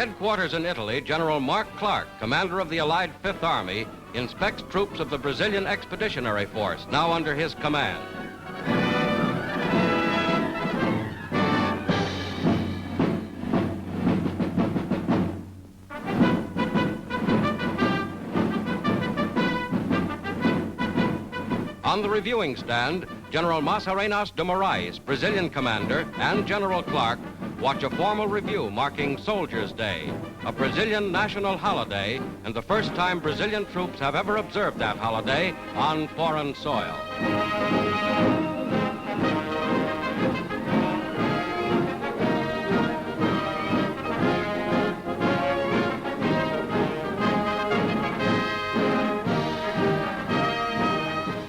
headquarters in Italy, General Mark Clark, commander of the Allied Fifth Army, inspects troops of the Brazilian Expeditionary Force, now under his command. On the reviewing stand, General Mascarenhas de Moraes, Brazilian commander, and General Clark watch a formal review marking Soldiers' Day, a Brazilian national holiday, and the first time Brazilian troops have ever observed that holiday on foreign soil.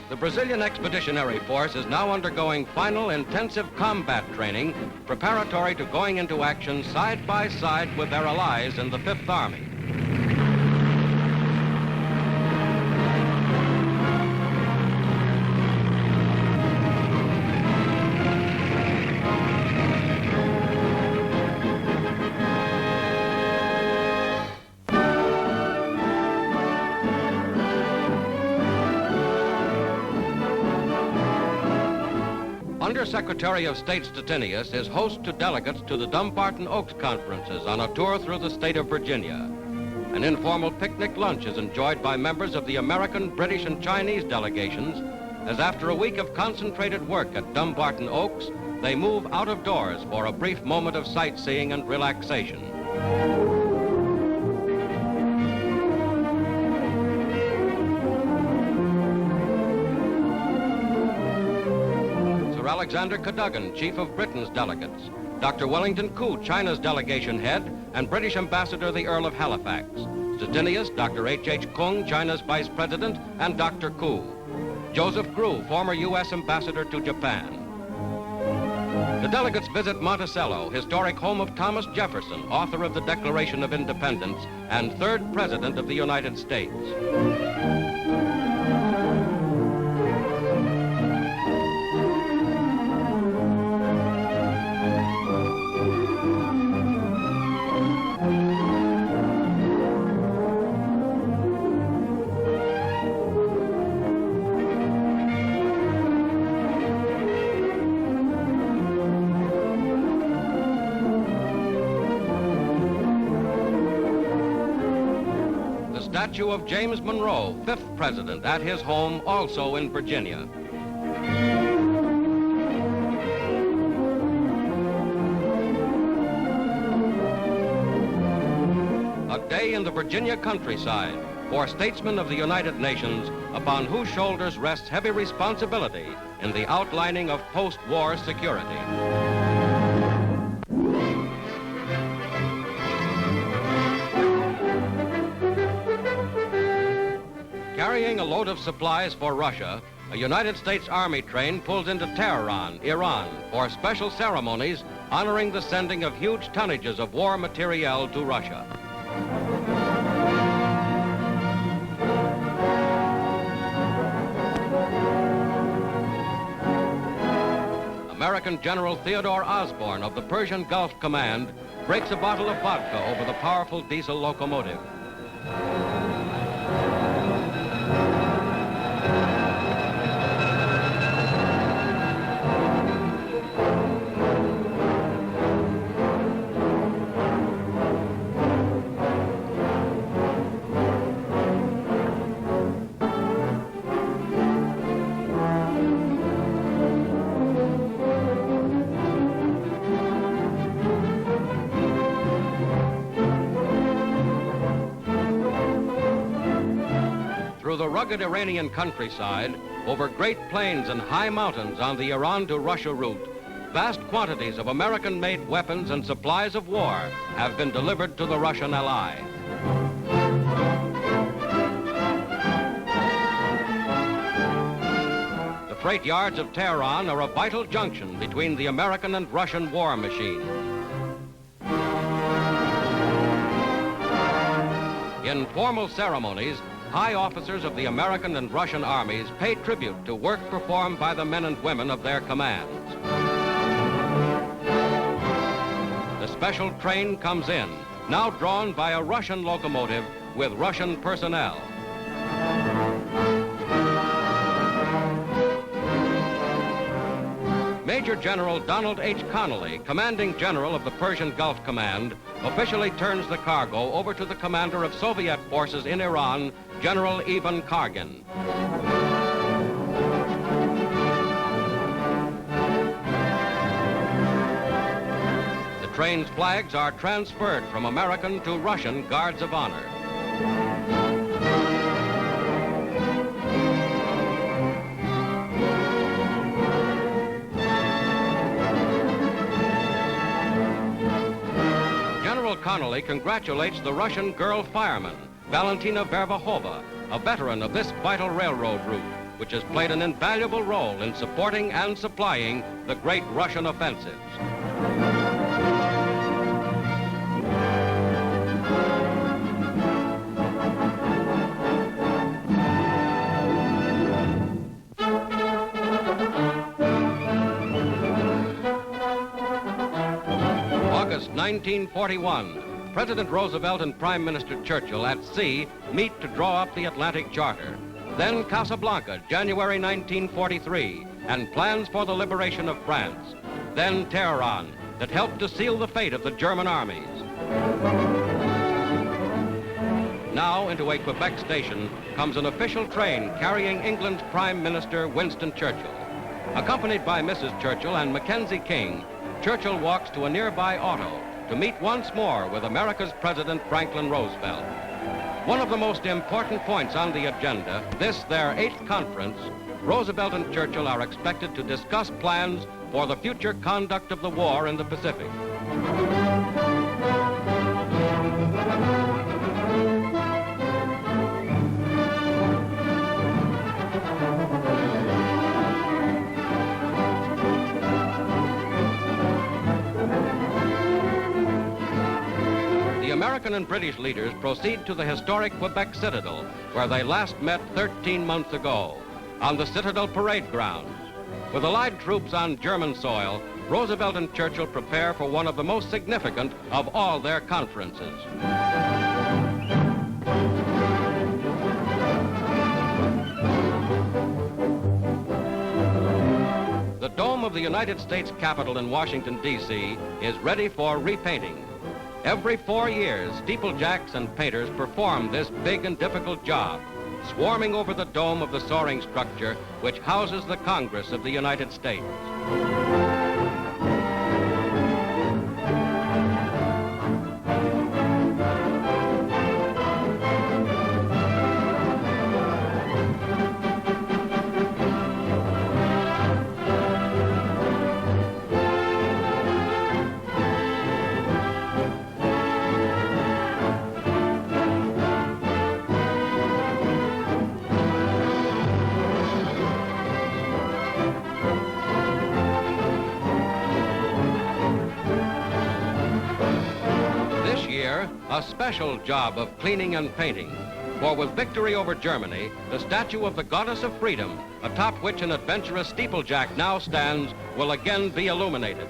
The Brazilian Expeditionary Force is now undergoing final intensive combat training preparatory to going into action side by side with their allies in the Fifth Army. Secretary of State Stettinius is host to delegates to the Dumbarton Oaks conferences on a tour through the state of Virginia. An informal picnic lunch is enjoyed by members of the American, British, and Chinese delegations, as after a week of concentrated work at Dumbarton Oaks, they move out of doors for a brief moment of sightseeing and relaxation. Alexander Cadogan, Chief of Britain's delegates, Dr. Wellington Koo, China's delegation head, and British Ambassador the Earl of Halifax, Stettinius, Dr. H.H. Kung, China's Vice President, and Dr. Koo, Joseph Grew, former U.S. Ambassador to Japan. The delegates visit Monticello, historic home of Thomas Jefferson, author of the Declaration of Independence and third President of the United States. Statue of James Monroe, 5th President, at his home, also in Virginia. A day in the Virginia countryside for statesmen of the United Nations upon whose shoulders rests heavy responsibility in the outlining of post-war security. Carrying a load of supplies for Russia, a United States Army train pulls into Teheran, Iran, for special ceremonies honoring the sending of huge tonnages of war materiel to Russia. American General Theodore Osborne of the Persian Gulf Command breaks a bottle of vodka over the powerful diesel locomotive. Through the rugged Iranian countryside, over great plains and high mountains on the Iran to Russia route, vast quantities of American-made weapons and supplies of war have been delivered to the Russian ally. The freight yards of Teheran are a vital junction between the American and Russian war machine. In formal ceremonies, high officers of the American and Russian armies pay tribute to work performed by the men and women of their commands. The special train comes in, now drawn by a Russian locomotive with Russian personnel. Major General Donald H. Connolly, commanding general of the Persian Gulf Command, officially turns the cargo over to the commander of Soviet forces in Iran, General Ivan Kargin. The train's flags are transferred from American to Russian guards of honor. Connolly congratulates the Russian girl fireman, Valentina Vervahova, a veteran of this vital railroad route, which has played an invaluable role in supporting and supplying the great Russian offensives. August 1941, President Roosevelt and Prime Minister Churchill at sea meet to draw up the Atlantic Charter. Then Casablanca, January 1943, and plans for the liberation of France. Then Teheran, that helped to seal the fate of the German armies. Now into a Quebec station comes an official train carrying England's Prime Minister Winston Churchill. Accompanied by Mrs. Churchill and Mackenzie King, Churchill walks to a nearby auto to meet once more with America's President Franklin Roosevelt. One of the most important points on the agenda, this their 8th conference, Roosevelt and Churchill are expected to discuss plans for the future conduct of the war in the Pacific. American and British leaders proceed to the historic Quebec Citadel, where they last met 13 months ago, on the Citadel parade grounds. With Allied troops on German soil, Roosevelt and Churchill prepare for one of the most significant of all their conferences. The dome of the United States Capitol in Washington, D.C. is ready for repainting. Every 4 years, steeplejacks and painters perform this big and difficult job, swarming over the dome of the soaring structure which houses the Congress of the United States. A special job of cleaning and painting, for with victory over Germany, the statue of the Goddess of Freedom, atop which an adventurous steeplejack now stands, will again be illuminated.